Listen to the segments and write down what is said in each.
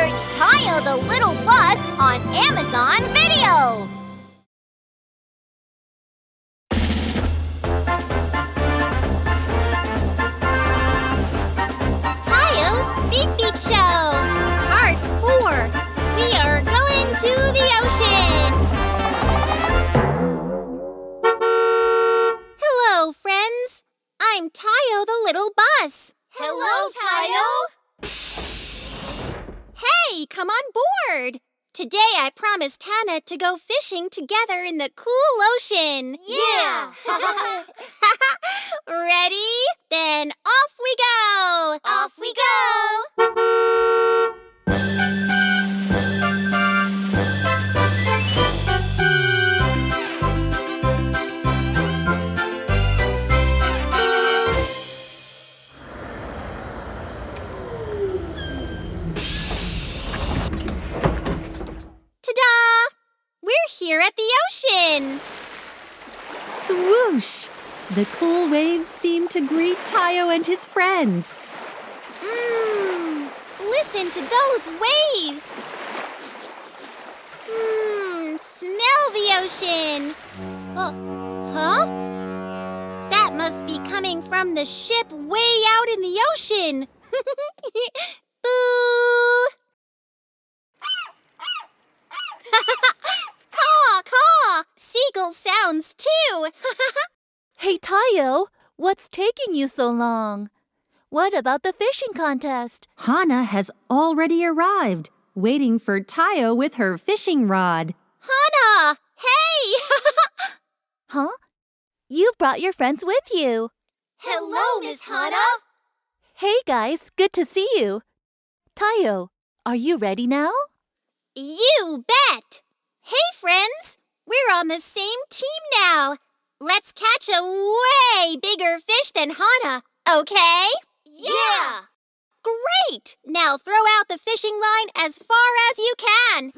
search Tayo the Little Bus on Amazon Video. Tayo's Beep Beep Show, Part 4. We are going to the ocean. Hello, friends. I'm Tayo the Little Bus. Hello, Tayo. Hey, come on board. Today I promised Hannah to go fishing together in the cool ocean. Yeah. Ready? Then off we go. Off we go. Ta-da! We're here at the ocean. Swoosh! The cool waves seem to greet Tayo and his friends. Listen to those waves. Smell the ocean. Huh? That must be coming from the ship way out in the ocean. Boo! Caw, caw! Seagull sounds too. Hey, Tayo, what's taking you so long? What about the fishing contest? Hannah has already arrived, waiting for Tayo with her fishing rod. Hannah! Hey! Huh? You brought your friends with you. Hello, Miss Hannah. Hey, guys, good to see you. Tayo, are you ready now? You bet! Hey, friends! We're on the same team now. Let's catch a way bigger fish than Hannah, okay? Yeah. Great! Now throw out the fishing line as far as you can.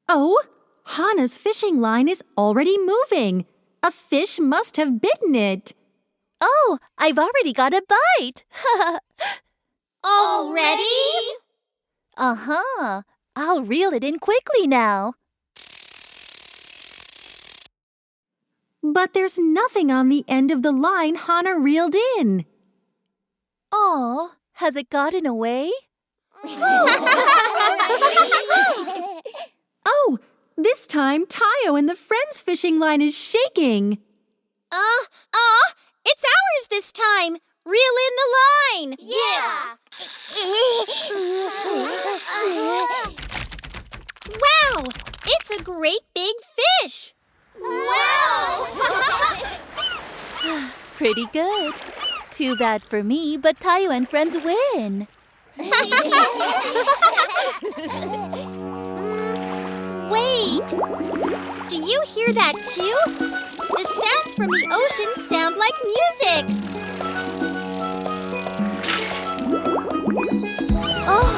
Oh, Hannah's fishing line is already moving. A fish must have bitten it. Oh, I've already got a bite. Already? Uh-huh. I'll reel it in quickly now. But there's nothing on the end of the line Hannah reeled in. Aw, has it gotten away? Oh, this time Tayo and the friends' fishing line is shaking. It's ours this time. Reel in the line. Yeah. Wow, it's a great big fish. Wow. Pretty good. Too bad for me, but Tayo and friends win. Wait, do you hear that too? The sounds from the ocean sound like music. Oh,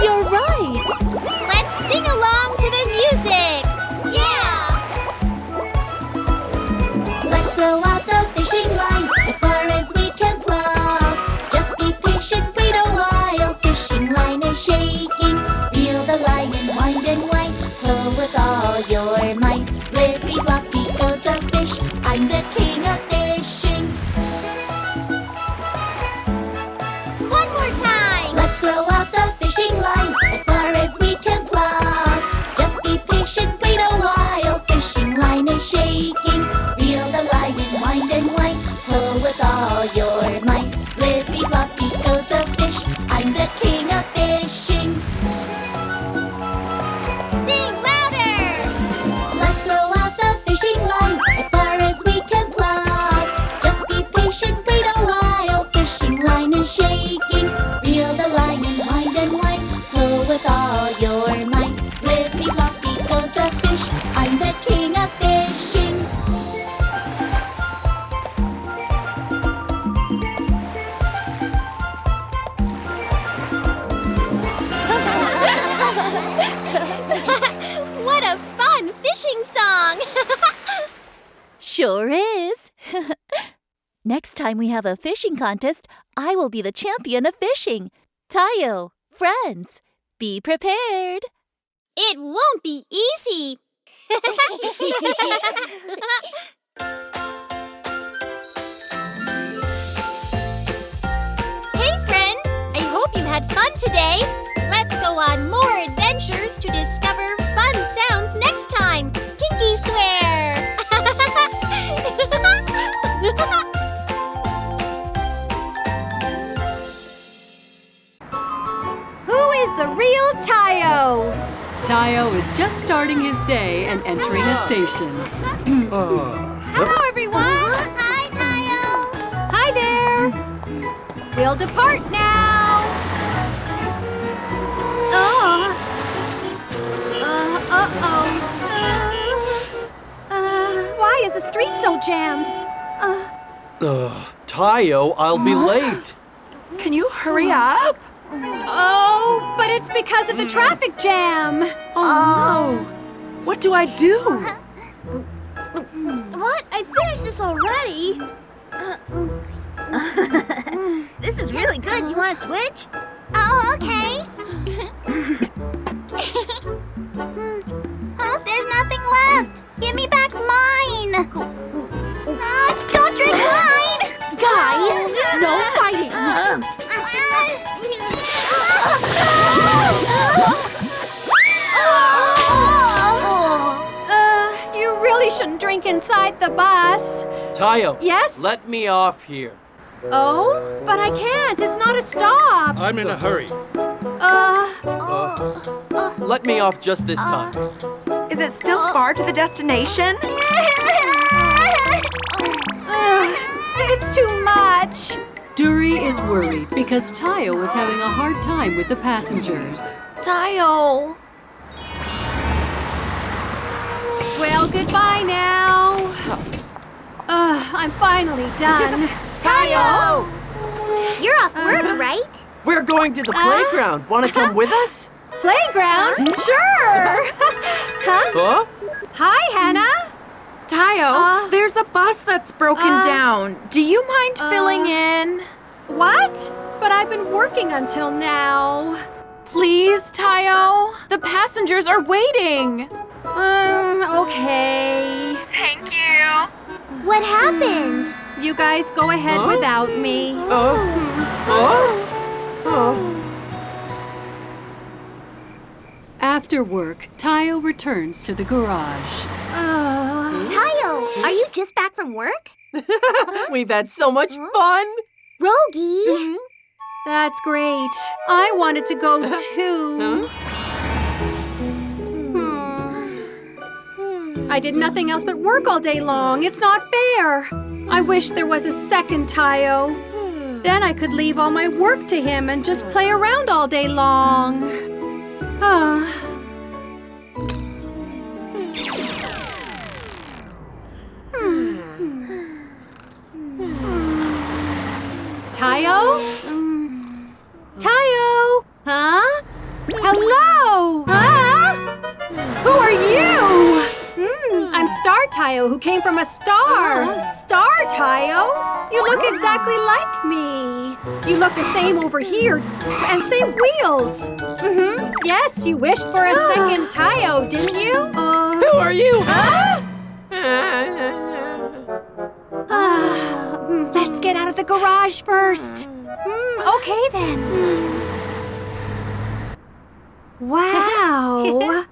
you're right. Let's sing along to the music. Yeah. Let's throw out the fishing line as far as we can plug. Just be patient, wait a while. Fishing line is shaking. Reel the line and wind. Pull with all your might. Flippy floppy goes the fish. I'm the king of fishing. One more time. Let's throw out the fishing line as far as we can plug. Just be patient, wait a while. Fishing line is shaking. Reel the line and wind. Pull with all your might. Flippy floppy goes the fish. I'm the king of fishing. Sing louder. Let's throw out the fishing line as far as we can plug. Just be patient, wait a while. Fishing line is shaking. Reel the line and wind. Pull with all your might. Flippy floppy goes the fish. I'm the king of fishing. What a fun fishing song. Sure is. Next time we have a fishing contest, I will be the champion of fishing. Tayo, friends, be prepared. It won't be easy. Hey, friend. I hope you had fun today. Let's go on more adventures to discover fun sounds next time. Pinky swear. Who is the real Tayo? Tayo is just starting his day and entering a station. Hello, everyone. Hi, Tayo. Hi there. We'll depart now. Why is the street so jammed? Tayo, I'll be late. Can you hurry up? Oh, but it's because of the traffic jam. Oh, no. What do I do? What? I finished this already. This is really good. You want to switch? Oh, okay. There's nothing left. Give me back mine. Don't drink mine. Guys, no fighting. You really shouldn't drink inside the bus. Tayo. Yes? Let me off here. Oh, but I can't. It's not a stop. I'm in a hurry. Let me off just this time. Is it still far to the destination? It's too much. Duri is worried because Tayo is having a hard time with the passengers. Tayo. Well, goodbye now. I'm finally done. Tayo! You're off work, right? We're going to the playground. Want to come with us? Playground? Sure. Huh? Hi, Hannah. Tayo, there's a bus that's broken down. Do you mind filling in? What? But I've been working until now. Please, Tayo. The passengers are waiting. Okay. Thank you. What happened? You guys go ahead without me. After work, Tayo returns to the garage. Tayo, are you just back from work? We've had so much fun. Rogi. That's great. I wanted to go too. I did nothing else but work all day long. It's not fair. I wish there was a second Tayo. Then I could leave all my work to him and just play around all day long. Tayo? Tayo? Huh? Hello? Huh? Who are you? I'm Star Tayo, who came from a star. Star Tayo? You look exactly like me. You look the same over here, and same wheels. Yes, you wished for a second Tayo, didn't you? Who are you? Let's get out of the garage first. Okay, then. Wow.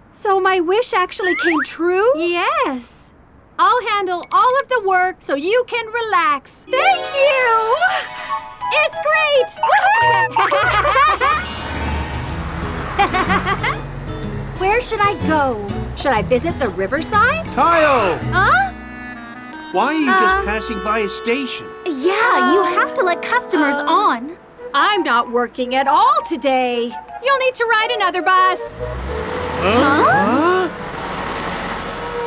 So my wish actually came true? Yes. I'll handle all of the work so you can relax. Thank you! It's great! Where should I go? Should I visit the riverside? Tayo! Huh? Why are you just passing by a station? Yeah, you have to let customers on. I'm not working at all today. You'll need to ride another bus. Huh?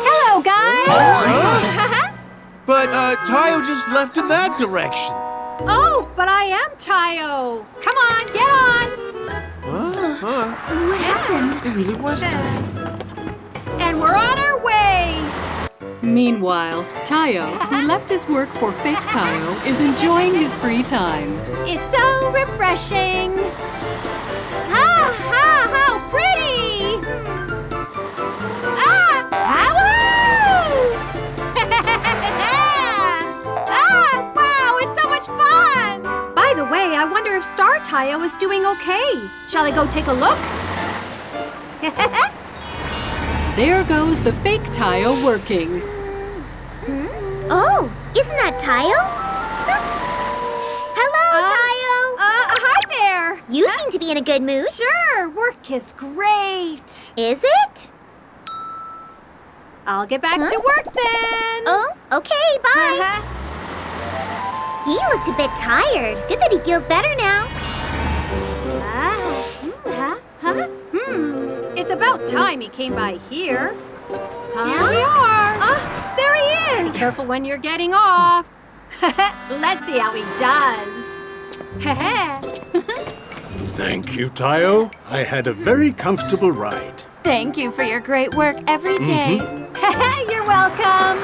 Hello, guys. But Tayo just left in that direction. Oh, but I am Tayo. Come on, get on. What happened? It really was Tayo. And we're on our way. Meanwhile, Tayo, who left his work for fake Tayo, is enjoying his free time. It's so refreshing. How pretty! Wow, it's so much fun! By the way, I wonder if Star Tayo is doing okay. Shall I go take a look? There goes the fake Tayo working. Oh, isn't that Tayo? Hello, Tayo! Hi there! You seem to be in a good mood. Sure, work is great. Is it? I'll get back to work then. Oh, okay, bye. He looked a bit tired. Good that he feels better now. It's about time he came by here. Here we are. There he is. Be careful when you're getting off. Let's see how he does. Thank you, Tayo. I had a very comfortable ride. Thank you for your great work every day. You're welcome.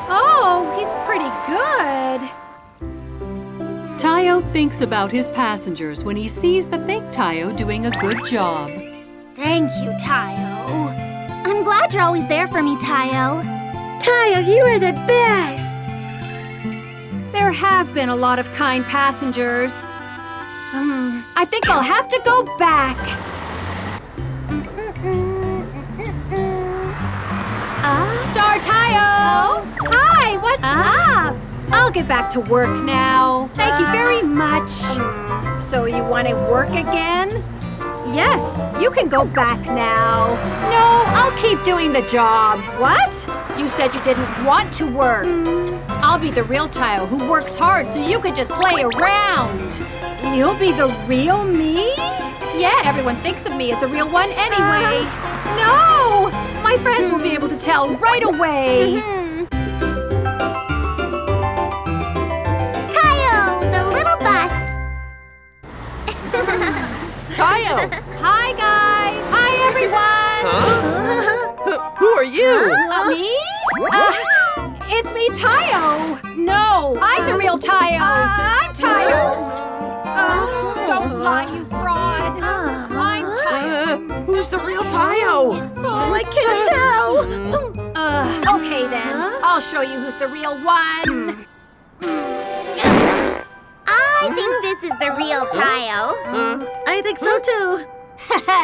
Oh, he's pretty good. Tayo thinks about his passengers when he sees the fake Tayo doing a good job. Thank you, Tayo. I'm glad you're always there for me, Tayo. Tayo, you are the best. There have been a lot of kind passengers. I think I'll have to go back. Star Tayo! Hi, what's up? I'll get back to work now. Thank you very much. So you want to work again? Yes, you can go back now. No, I'll keep doing the job. What? You said you didn't want to work. I'll be the real Tayo who works hard so you can just play around. You'll be the real me? Yeah, everyone thinks of me as the real one anyway. No! My friends will be able to tell right away. Tayo, the little bus. Tayo! Hi, guys! Hi, everyone! Who are you? Me? It's me, Tayo. No, I'm the real Tayo. I'm Tayo. Don't lie, you fraud. I'm Tayo. Who's the real Tayo? Oh, I can't tell. Okay then. I'll show you who's the real one. I think this is the real Tayo. I think so too.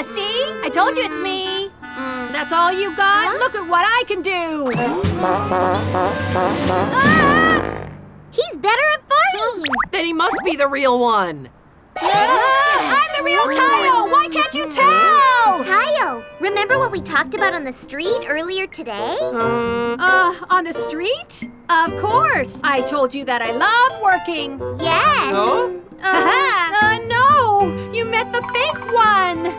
See? I told you it's me. That's all you got? Look at what I can do. He's better at farming. Then he must be the real one. I'm the real Tayo. Why can't you tell? Tayo, remember what we talked about on the street earlier today? On the street? Of course. I told you that I love working. Yes. No. You met the fake one.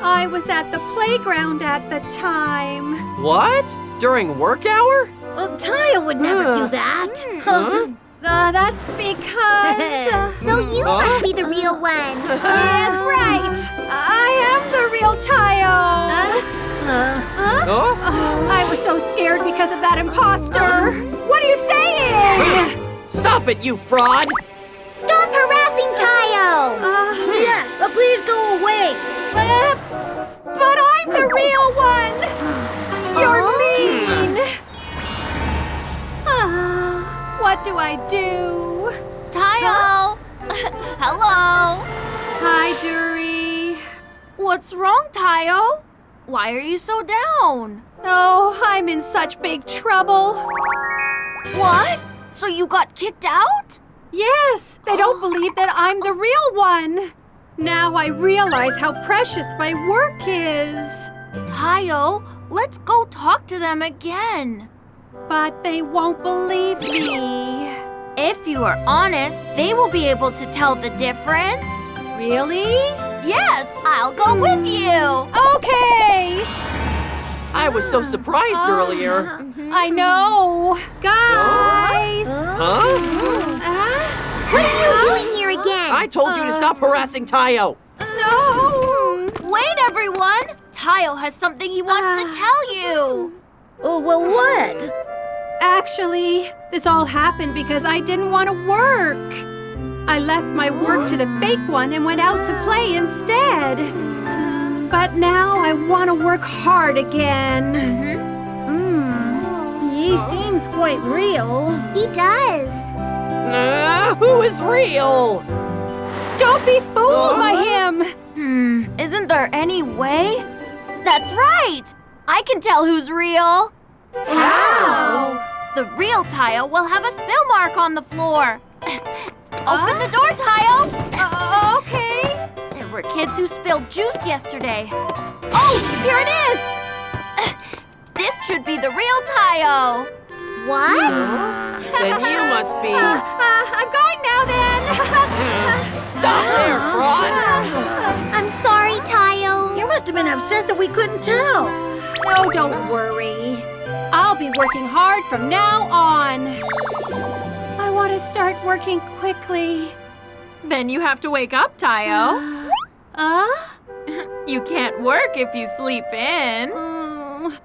I was at the playground at the time. What? During work hour? Tayo would never do that. That's because... So you must be the real one. Yes, right. I am the real Tayo. I was so scared because of that imposter. What are you saying? Stop it, you fraud! Stop harassing Tayo. Yes, please go away. But I'm the real one. You're mean. What do I do? Tayo! Hello! Hi, Duri. What's wrong, Tayo? Why are you so down? Oh, I'm in such big trouble. What? So you got kicked out? Yes, they don't believe that I'm the real one. Now I realize how precious my work is. Tayo, let's go talk to them again. But they won't believe me. If you are honest, they will be able to tell the difference. Really? Yes, I'll go with you. Okay. I was so surprised earlier. I know. Guys. What are you doing here again? I told you to stop harassing Tayo. No. Wait, everyone. Tayo has something he wants to tell you. Oh, well, what? Actually, this all happened because I didn't want to work. I left my work to the fake one and went out to play instead. But now I want to work hard again. He seems quite real. He does. Who is real? Don't be fooled by him! Isn't there any way? That's right! I can tell who's real. How? The real Tayo will have a spill mark on the floor. Open the door, Tayo! Okay. There were kids who spilled juice yesterday. Oh, here it is! This should be the real Tayo. What? Then you must be. I'm going now then. Stop there, Ron! I'm sorry, Tayo. You must have been upset that we couldn't tell. No, don't worry. I'll be working hard from now on. I want to start working quickly. Then you have to wake up, Tayo. You can't work if you sleep in.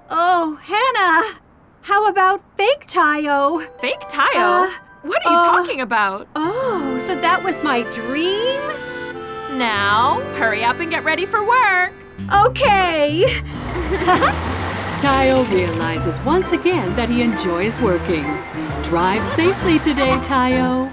Oh, Hannah. How about fake Tayo? Fake Tayo? What are you talking about? Oh, so that was my dream? Now, hurry up and get ready for work. Okay. Tayo realizes once again that he enjoys working. Drive safely today, Tayo.